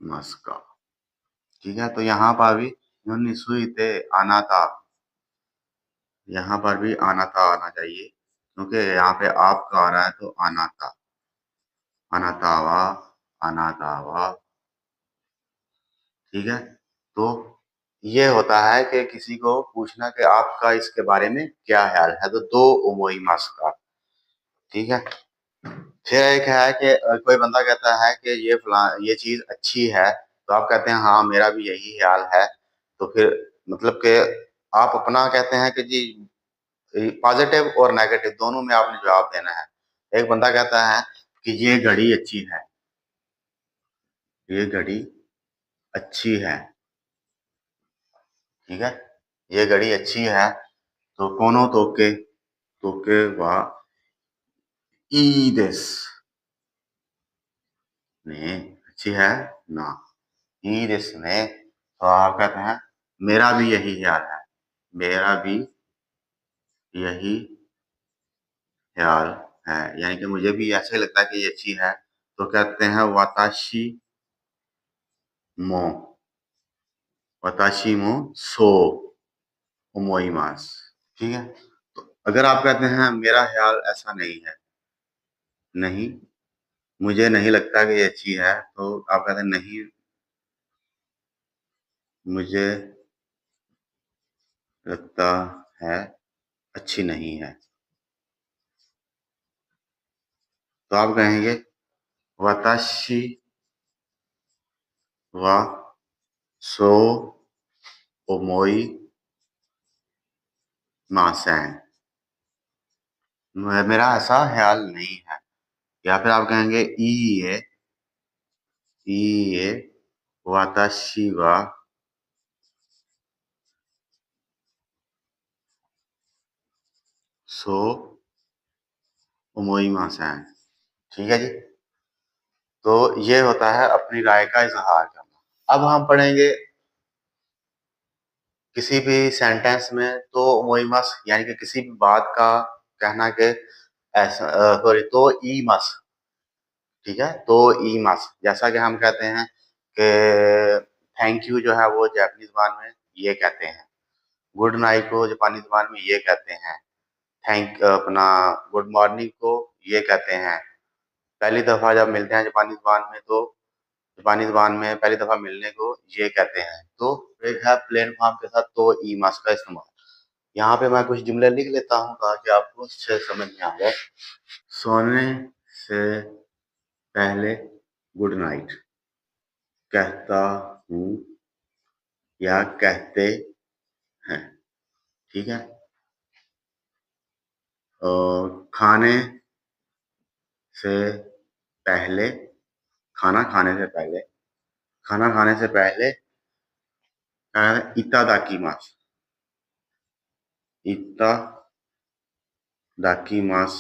मास का। ठीक है, तो यहाँ पर भी युनिसुइते अनाता, यहाँ पर भी अनाता आना चाहिए क्योंकि यहाँ पे आपका आ रहा है तो अनाता, अनातावा, अनातावा। ठीक है, तो ये होता है कि किसी को पूछना कि आपका इसके बारे में क्या ख्याल है, तो दो ओमोइमास का। ठीक है, फिर एक है कि कोई बंदा कहता है कि ये चीज अच्छी है, तो आप कहते हैं हाँ मेरा भी यही ख्याल है। तो फिर मतलब कि आप अपना कहते हैं कि जी पॉजिटिव और नेगेटिव दोनों में आपने जवाब देना है। एक बंदा कहता है कि ये घड़ी अच्छी है, ये घड़ी अच्छी है। ठीक है, ये घड़ी अच्छी है, तो कोनो तोके वा ई देस ने अच्छी है ना, ई देस ने, तो आप कहते हैं मेरा भी यही ख्याल है, मेरा भी यही ख्याल है, यानी कि मुझे भी ऐसे लगता है कि ये अच्छी है। तो कहते हैं वाताशी मो, वाताशी मो सो ओमोइमास। ठीक है, तो अगर आप कहते हैं मेरा ख्याल ऐसा नहीं है, नहीं मुझे नहीं लगता कि ये अच्छी है, तो आप कहते हैं नहीं मुझे लगता है अच्छी नहीं है, तो आप कहेंगे वाताशी वा सो ओमोई मासेन, मेरा ऐसा ख्याल नहीं है। या फिर आप कहेंगे ई ए वाताशी वा सो ओमोई मासेन। ठीक है जी, तो ये होता है अपनी राय का इजहार करना। अब हम पढ़ेंगे किसी भी सेंटेंस में तो ओमोइमस यानी कि किसी भी बात का कहना के ऐसा सॉरी तो ई मस। ठीक है, तो ई मस जैसा कि हम कहते हैं कि थैंक यू जो है वो जापानी ज़बान में ये कहते हैं, गुड नाइट को जापानी ज़बान में ये कहते हैं, थैंक अपना गुड मॉर्निंग को ये कहते हैं। पहली दफा जब मिलते हैं जापानी ज़बान में तो जापानी ज़बान में पहली दफा मिलने को ये कहते हैं। तो एक है प्लेन फॉर्म के साथ तो ई मस का इस्तेमाल। यहाँ पे मैं कुछ जुमले लिख लेता हूँ ताकि आपको अच्छे समझ में आ जाए। सोने से पहले गुड नाइट कहता हूँ या कहते हैं। ठीक है, और खाने से पहले, खाना खाने से पहले, खाना खाने से पहले इतादाकीमास, इतादाकीमास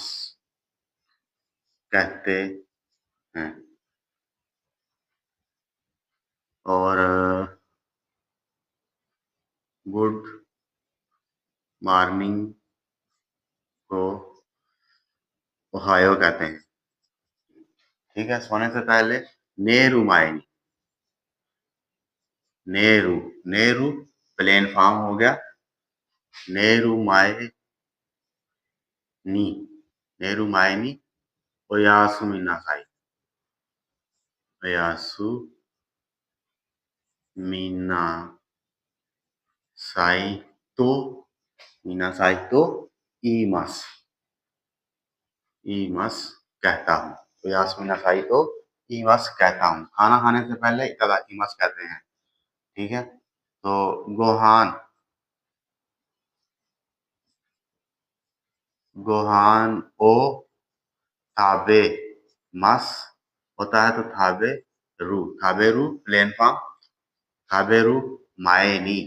कहते हैं। और गुड मॉर्निंग को ओहायो कहते हैं। ठीक है, सोने से पहले नेरू मायनी, नेहरू, नेहरू प्लेन फॉर्म हो गया, नेहरू मायनी, नेहरू मायनी ओयासु मिनासाई, ओयासु मिनासाई तो, मिनासाई तो ईमस, ईमस कहता हूँ, ओयासु मिनासाई तो ईमस कहता हूँ। खाना खाने से पहले इतादाकीमस कहते हैं। ठीक है, तो गोहान, गोहान ओ थाबे मस होता है तो थाबे रू प्लेन फॉर्म, थाबे रू मायनी,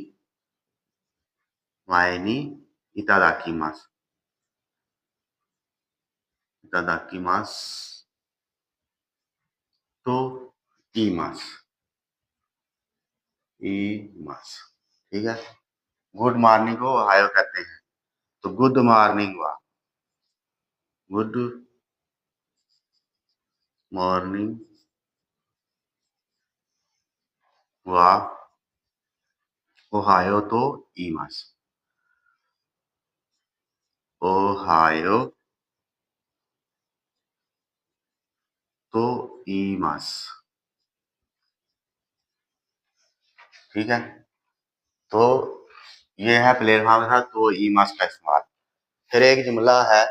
मायनी इतादाकीमस, इतादाकीमस तो ईमस, ईमस। ठीक है, गुड मॉर्निंग को हायो कहते हैं, तो गुड मॉर्निंग हुआ, गुड मॉर्निंग वा ओहायो तो इमास। ओहायो तो इमास। ठीक है, तो ये है प्लेटफॉर्म के साथ तो इमास का इस्तेमाल। फिर एक जुमला है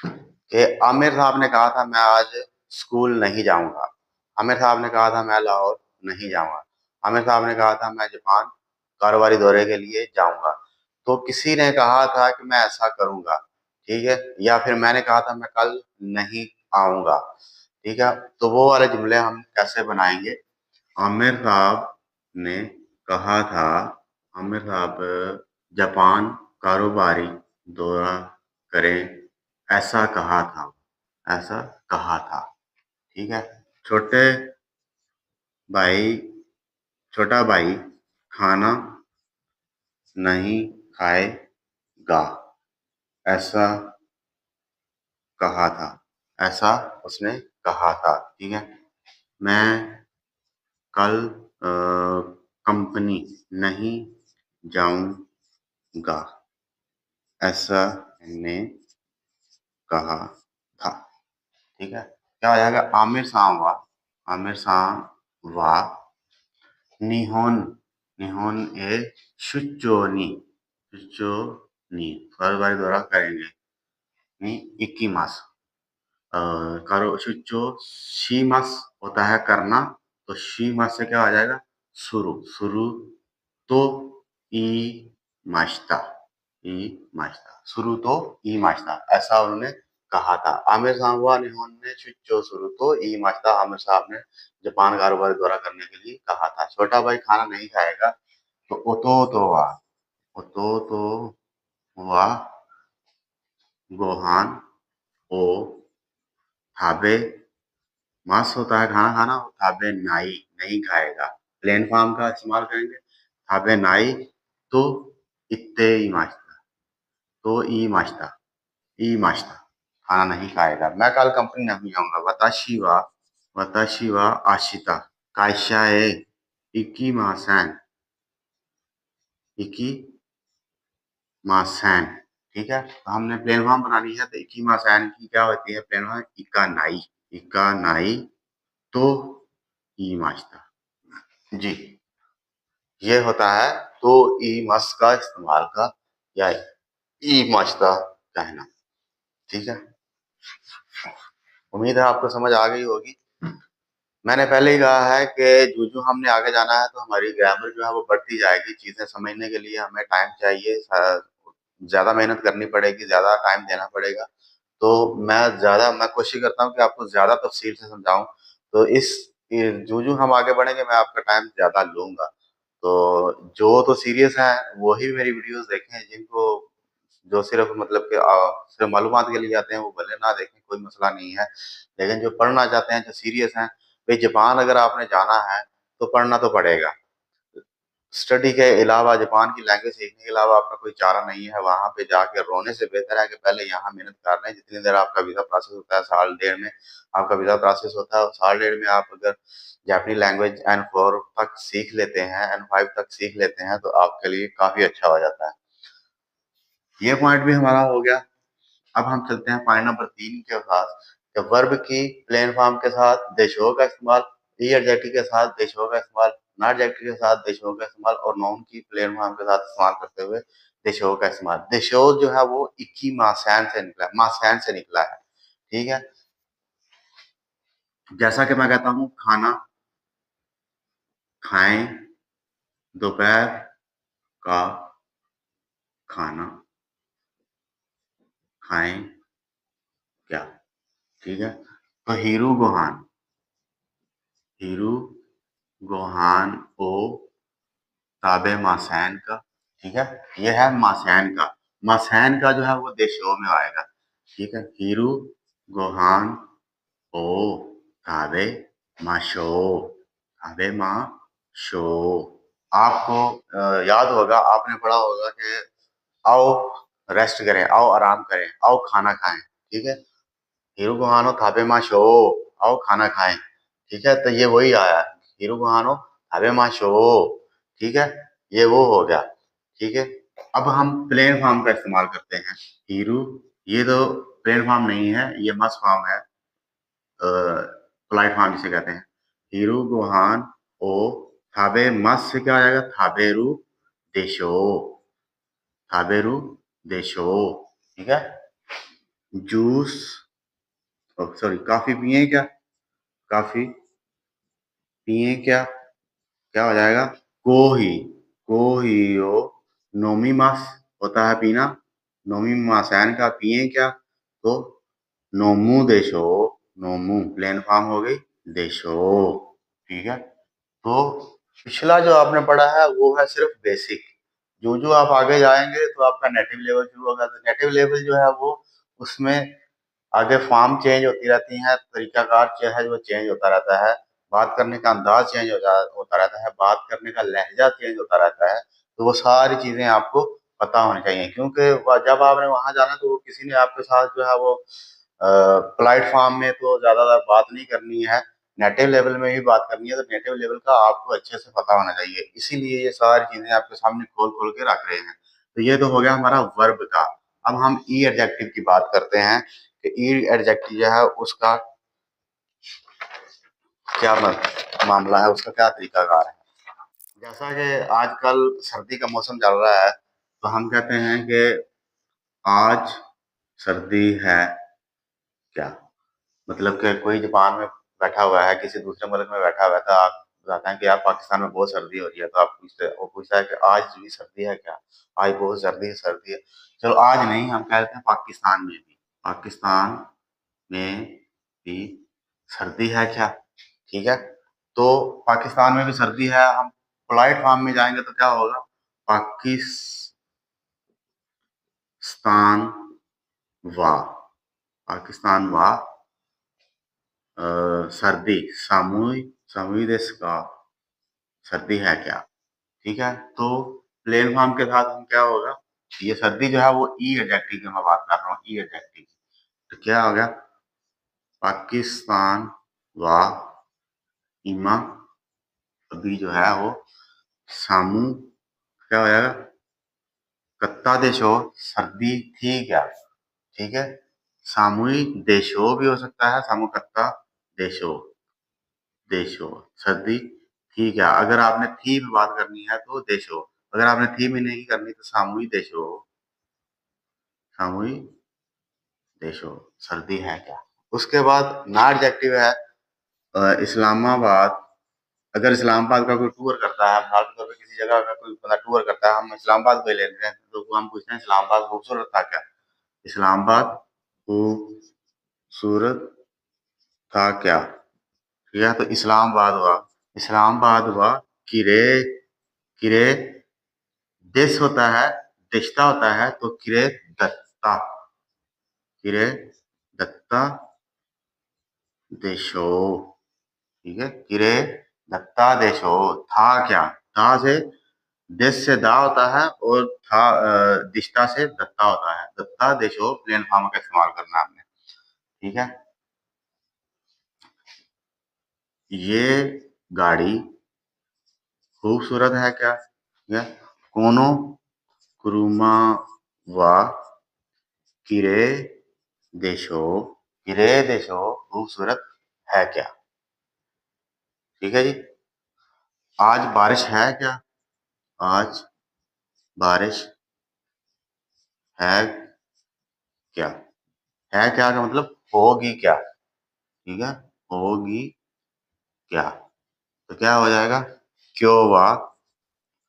कि आमिर साहब ने कहा था मैं आज स्कूल नहीं जाऊंगा। आमिर साहब ने कहा था मैं लाहौर नहीं जाऊंगा। आमिर साहब ने कहा था मैं जापान कारोबारी दौरे के लिए जाऊंगा। तो किसी ने कहा था कि मैं ऐसा करूंगा, ठीक है, या फिर मैंने कहा था मैं कल नहीं आऊंगा। ठीक है, तो वो वाले जुमले हम कैसे बनाएंगे? आमिर साहब ने कहा था, आमिर साहब जापान कारोबारी दौरा करें, ऐसा कहा था, ऐसा कहा था। ठीक है, छोटे भाई, छोटा भाई खाना नहीं खाएगा, ऐसा कहा था, ऐसा उसने कहा था। ठीक है, मैं कल कंपनी नहीं जाऊंगा, ऐसा मैंने कहा था। ठीक है, क्या हो जाएगा? आमिर साम वा, आमिर साम वा निहोन, निहोन ए शुचो नी, शुचो नी कारोबारी द्वारा करेंगे, नी इक्कीमास। कारो शुचो शीमास होता है करना, तो शीमास से क्या आ जाएगा? शुरू, शुरू तो ई माश्ता, ई माश्ता, शुरू तो ई माश्ता, ऐसा उन्होंने कहा था। आमिर साहब हुआ ने शुचो शुरू तो ई माश्ता, आमिर साहब ने जापान कारोबार द्वारा करने के लिए कहा था। छोटा भाई खाना नहीं खाएगा, तो ओतो तो हुआ, ओतो तो हुआ गोहान ओ थाबे मास होता है खाना खाना, थाबे नाई नहीं खाएगा, प्लेन फॉर्म का इस्तेमाल करेंगे। थाबे नाई तो इत्ते ई माश्ता, तो ई माश्ता, ई माश्ता खाना नहीं खाएगा। मैं कल कंपनी नहीं जाऊंगा। वताशी वा, वताशी वा आशिता कायशा ए इकी मासन, इकी मासन। ठीक है, तो हमने प्लेन फॉर्म बनानी है, तो इकी मासन की क्या होती है प्लेन फॉर्म? इका नाई, इका नाई तो ई माश्ता। जी, ये होता है तो ई मस का इस्तेमाल का, या ई माश्ता कहना। ठीक है, उम्मीद है आपको समझ आ गई होगी। मैंने पहले ही कहा है कि जो हमने आगे जाना है, तो हमारी ग्रामर जो है वो बढ़ती जाएगी। चीजें समझने के लिए हमें टाइम चाहिए, ज्यादा मेहनत करनी पड़ेगी, ज्यादा टाइम देना पड़ेगा। तो मैं कोशिश करता हूँ कि आपको ज्यादा तफसील से समझाऊं। तो जो हम आगे बढ़ेंगे मैं आपका टाइम ज्यादा लूंगा। तो जो तो सीरियस हैं वही मेरी वीडियोस देखें, जिनको जो सिर्फ मतलब कि सिर्फ मालूमात के लिए आते हैं वो भले ना देखें, कोई मसला नहीं है। लेकिन जो पढ़ना चाहते हैं, जो सीरियस हैं, भाई जापान अगर आपने जाना है तो पढ़ना तो पड़ेगा। स्टडी के अलावा, जापान की लैंग्वेज सीखने के अलावा आपका कोई चारा नहीं है। वहां पे जाके रोने से बेहतर है कि पहले यहाँ मेहनत कर रहे हैं। जितनी देर आपका वीजा प्रोसेस होता है, साल डेढ़ में आपका वीजा प्रोसेस होता है, साल डेढ़ में आप अगर जापानी लैंग्वेज N4 तक सीख लेते हैं, N5 तक सीख लेते हैं, तो आपके लिए काफी अच्छा हो जाता है। ये पॉइंट भी हमारा हो गया। अब हम चलते हैं पॉइंट नंबर 3 के साथ, कि वर्ब की प्लेन फॉर्म के साथ देशों का इस्तेमाल, ई एडजेक्टिव के साथ देशों का इस्तेमाल, नॉट एडजेक्टिव के साथ देशों का इस्तेमाल, और नाउन की प्लेन फॉर्म के साथ इस्तेमाल करते हुए देशों का इस्तेमाल। देशों जो है वो इक्की मासैन से निकला, मासैन से निकला है। ठीक है, जैसा कि मैं कहता हूँ खाना खाएं, दोपहर का खाना खाएं क्या। ठीक है, तो हीरू गोहान, हीरू गोहान ओ ताबे मासैन का। ठीक है, ये है मासैन का। मासैन का जो है वो देशों में आएगा। ठीक है, हीरू गोहान ओ ताबे माशो, ताबे माशो। आपको याद होगा, आपने पढ़ा होगा कि आओ रेस्ट करें, आओ आराम करें, आओ खाना खाएं। ठीक है, हीरू गोहानो ताबे माशो, आओ खाना खाएं। ठीक है, तो ये वही आया, हीरू गुहानो थाबे माशो। ठीक है, ये वो हो गया। ठीक है, अब हम प्लेन फॉर्म का इस्तेमाल करते हैं। हीरू, ये तो प्लेन फॉर्म नहीं है, ये मस फॉर्म है, पोलाइट फॉर्म जिसे कहते हैं। हीरू गुहान ओ थाबे मस से क्या हो जाएगा, थाबेरू देशो, थाबेरू देशो। ठीक है, जूस, सॉरी, कॉफी पिए क्या, कॉफी पिए क्या, क्या हो जाएगा, कोही, कोहियो नोमीमास होता है पीना, नोमीमासैन का पिए क्या, तो नोमू देशो, नोमू प्लेन फॉर्म हो गई, देशो। ठीक है, तो पिछला जो आपने पढ़ा है वो है सिर्फ बेसिक। जो जो आप आगे जाएंगे तो आपका नेटिव लेवल शुरू होगा। तो नेटिव लेवल जो है वो, उसमें आगे फॉर्म चेंज होती रहती है, तरीकाकार जो है वो चेंज होता रहता है, बात करने का अंदाज चेंज होता रहता है, बात करने का लहजा चेंज होता रहता है। तो वो सारी चीजें आपको पता होनी चाहिए, क्योंकि जब आपने वहां जाना तो किसी ने आपके साथ जो है वो पोलाइट फॉर्म में तो ज्यादातर बात नहीं करनी है, नेटिव लेवल में भी बात करनी है। तो नेटिव लेवल का आपको अच्छे से पता होना चाहिए, इसीलिए ये सारी चीजें आपके सामने खोल खोल के रख रहे हैं। तो ये तो हो गया हमारा वर्ब का। अब हम ई एडजेक्टिव की बात करते हैं कि ई एडजेक्टिव जो है उसका क्या मामला है, उसका क्या तरीकाकार है। जैसा कि आजकल सर्दी का मौसम चल रहा है, तो हम कहते हैं कि आज सर्दी है क्या, मतलब कि कोई जापान में बैठा हुआ है, किसी दूसरे मुल्क में बैठा हुआ है, तो आप बताते हैं कि यार पाकिस्तान में बहुत सर्दी हो रही है, तो आप पूछते, वो पूछता है कि आज भी सर्दी है क्या, आज बहुत सर्दी है, सर्दी है। चलो आज नहीं, हम कहते हैं पाकिस्तान में भी, पाकिस्तान में भी सर्दी है क्या। ठीक है, तो पाकिस्तान में भी सर्दी है, हम पोलाइट फॉर्म में जाएंगे तो क्या होगा, पाकिस्तान वा, पाकिस्तान वा सर्दी, सामुई, सामुई देश का, सर्दी है क्या। ठीक है, तो प्लेन फॉर्म के साथ हम क्या होगा, ये सर्दी जो है वो ई एडजेक्टिव की मैं बात कर रहा हूँ, ई एडजेक्टिव। तो क्या हो गया, पाकिस्तान वा इमा, अभी जो है वो सामू, क्या हो जाएगा, कत्ता देशो, सर्दी थी क्या। ठीक है, सामूहिक देशो भी हो सकता है, सामूकत्ता देशो, देशो सर्दी थी क्या। अगर आपने थी में बात करनी है तो देशो, अगर आपने थी में नहीं करनी तो सामूहिक देशो, सामूहिक देशो, सर्दी है क्या। उसके बाद ना एडजेक्टिव है इस्लामाबाद। अगर इस्लामाबाद का कोई टूर करता है, मिसाल के तौर पे किसी जगह का कोई बंदा टूर करता है, हम इस्लामाबाद को ले लेते हैं, तो हम पूछते हैं इस्लामाबाद खूबसूरत था क्या, इस्लामाबाद खूबसूरत था क्या। ठीक है, तो इस्लामाबाद हुआ, इस्लामाबाद हुआ, किरे, किरे देश होता है, देशता होता है, तो किरे दत्ता, किरे दत्ता देशो। ठीक है, किरे दत्ता देशो, था क्या, था से, देश से दा होता है, और था दिशता से दत्ता होता है, दत्ता देशो प्लेन फॉर्म का इस्तेमाल करना है आपने। ठीक है, ये गाड़ी खूबसूरत है क्या, ठीक है, कोनो कुरुमा वा किरे देशो, किरे देशो खूबसूरत है क्या। ठीक है जी, आज बारिश है क्या, आज बारिश है क्या, है क्या का मतलब होगी क्या। ठीक है, होगी क्या, तो क्या हो जाएगा, क्यों वा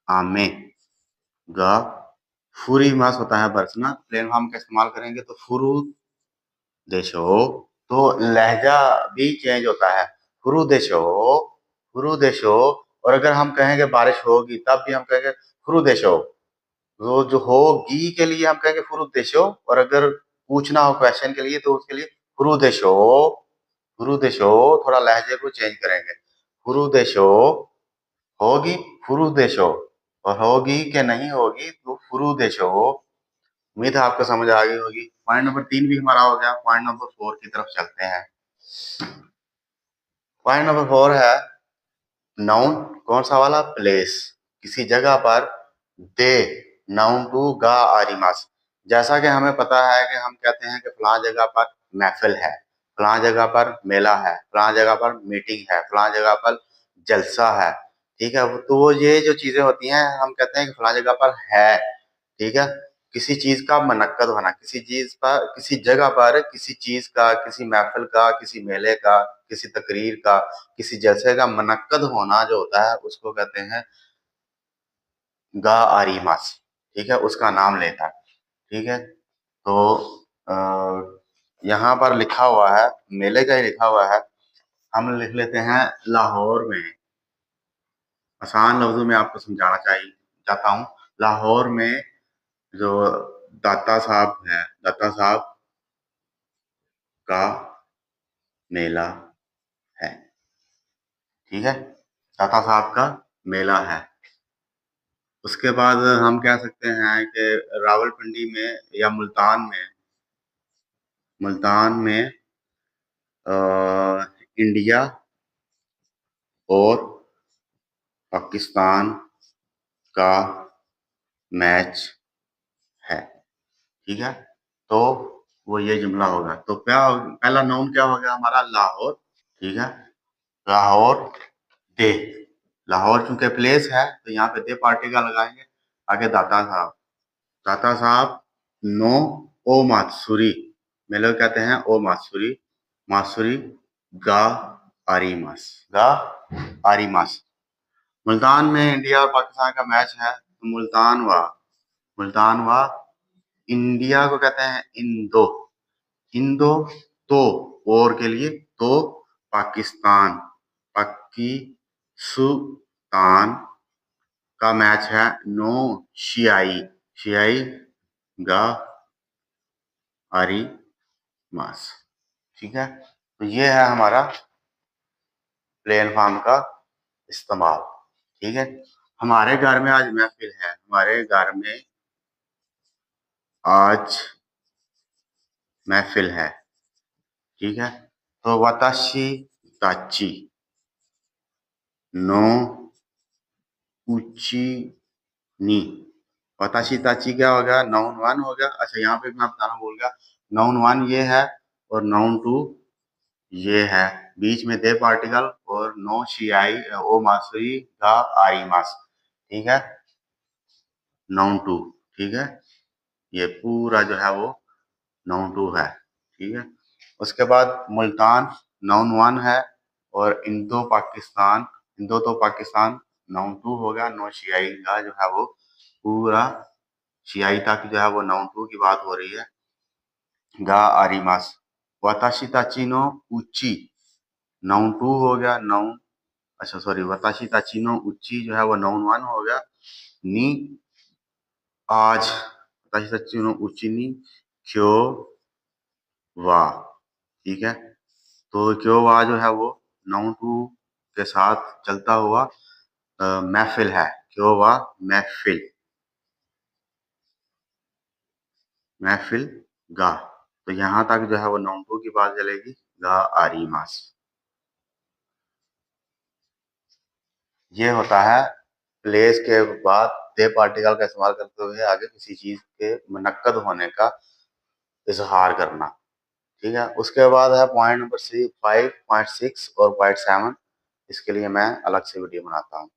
आमे, गा फुरी मास होता है बरसना, प्लेन फॉर्म का इस्तेमाल करेंगे तो फुरु देशो, तो लहजा भी चेंज होता है, फुरु देशो, फुरु देशो। और अगर हम कहेंगे बारिश होगी तब भी हम कहेंगे फुरु देशो, तो जो होगी के लिए हम कहेंगे फुरु देशो, और अगर पूछना हो क्वेश्चन के लिए तो उसके लिए फुरु देशो, फुरु देशो, थोड़ा लहजे को चेंज करेंगे, फुरु देशो होगी, फुरु देशो, और होगी के नहीं होगी तो फुरु देशो। उम्मीद है आपको समझ आ गई होगी। पॉइंट नंबर 3 भी हमारा हो गया, पॉइंट नंबर 4 की तरफ चलते हैं। पॉइंट नंबर 4 है नाउन कौन सा वाला, प्लेस, किसी जगह पर, दे, नाउन टू गा आरिमास। जैसा कि हमें पता है कि हम कहते हैं कि फलां जगह पर महफिल है, फलां जगह पर मेला है, फलां जगह पर मीटिंग है, फलां जगह पर जलसा है। ठीक है, तो वो ये जो चीजें होती हैं हम कहते हैं कि फलां जगह पर है। ठीक है, किसी चीज का मनक्कद होना, किसी चीज पर, किसी जगह पर, किसी चीज का, किसी महफिल का, किसी मेले का, किसी तकरीर का, किसी जलसे का मनक्कद होना जो होता है उसको कहते हैं गा आरिमास। ठीक है, उसका नाम लेता है। ठीक है, तो यहाँ पर लिखा हुआ है, मेले का ही लिखा हुआ है, हम लिख लेते हैं लाहौर में। आसान लफ्जों में आपको समझाना चाहिए चाहता हूँ, लाहौर में जो दाता साहब है, दाता साहब का मेला है। ठीक है, दाता साहब का मेला है। उसके बाद हम कह सकते हैं कि रावलपिंडी में या मुल्तान में इंडिया और पाकिस्तान का मैच है। ठीक है, तो वो ये जुमला होगा। तो क्या पहला नाउन क्या हो गया हमारा, लाहौर। ठीक है, लाहौर दे, लाहौर चूंकि प्लेस है तो यहाँ पे दे पार्टिकल लगाएंगे। आगे दाता साहब, दाता साहब नो ओ मात्सुरी, मेले को कहते हैं ओ मात्सुरी, मात्सुरी गा आरिमास, गा आरिमास। मुल्तान में इंडिया और पाकिस्तान का मैच है, तो मुल्तान वा इंडिया को कहते हैं इंदो, इंदो तो और के लिए तो पाकिस्तान, पाकिस्तान का मैच है नो शियाई, शियाई गा आरी मास। ठीक है, तो ये है हमारा प्लेन फॉर्म का इस्तेमाल। ठीक है, हमारे घर में आज महफिल है, हमारे घर में आज महफिल है। ठीक है, तो वताशी ताची नो उची नी, वताशी ताची क्या होगा, नाउन वन हो गया। अच्छा, यहाँ पे मैं बताना भूल गया, नाउन वन ये है और नाउन टू ये है, बीच में दे पार्टिकल और नो शियाई ओ मासुई गा आई मास। ठीक है, नाउन टू। ठीक है, ये पूरा जो है वो नाउन टू है। ठीक है, उसके बाद मुल्तान नाउन वन है और इंदो तो पाकिस्तान नाउन टू हो गया। नो शियाई का जो है वो पूरा शियाई तक जो है वो नाउन टू की बात हो रही है। गा आरिमास, वाताशी ताची नो उची नाउन टू हो गया, नाउन, अच्छा सॉरी, वताशी ताची नो उची जो है वो नाउन वन हो गया। नी आज, वताशी ताची नो उची नी क्यो वा। ठीक है, तो क्यो वा जो है वो नाउन टू के साथ चलता हुआ महफिल है, क्यो वा महफिल, महफिल गा। तो यहां तक जो है वो नाउन टू की बात चलेगी, गा आरी मास। ये होता है प्लेस के बाद दे पार्टिकल का इस्तेमाल करते हुए आगे किसी चीज के मुनक्कद होने का इजहार करना। ठीक है, उसके बाद है पॉइंट नंबर 5, पॉइंट 6 और पॉइंट 7। इसके लिए मैं अलग से वीडियो बनाता हूँ।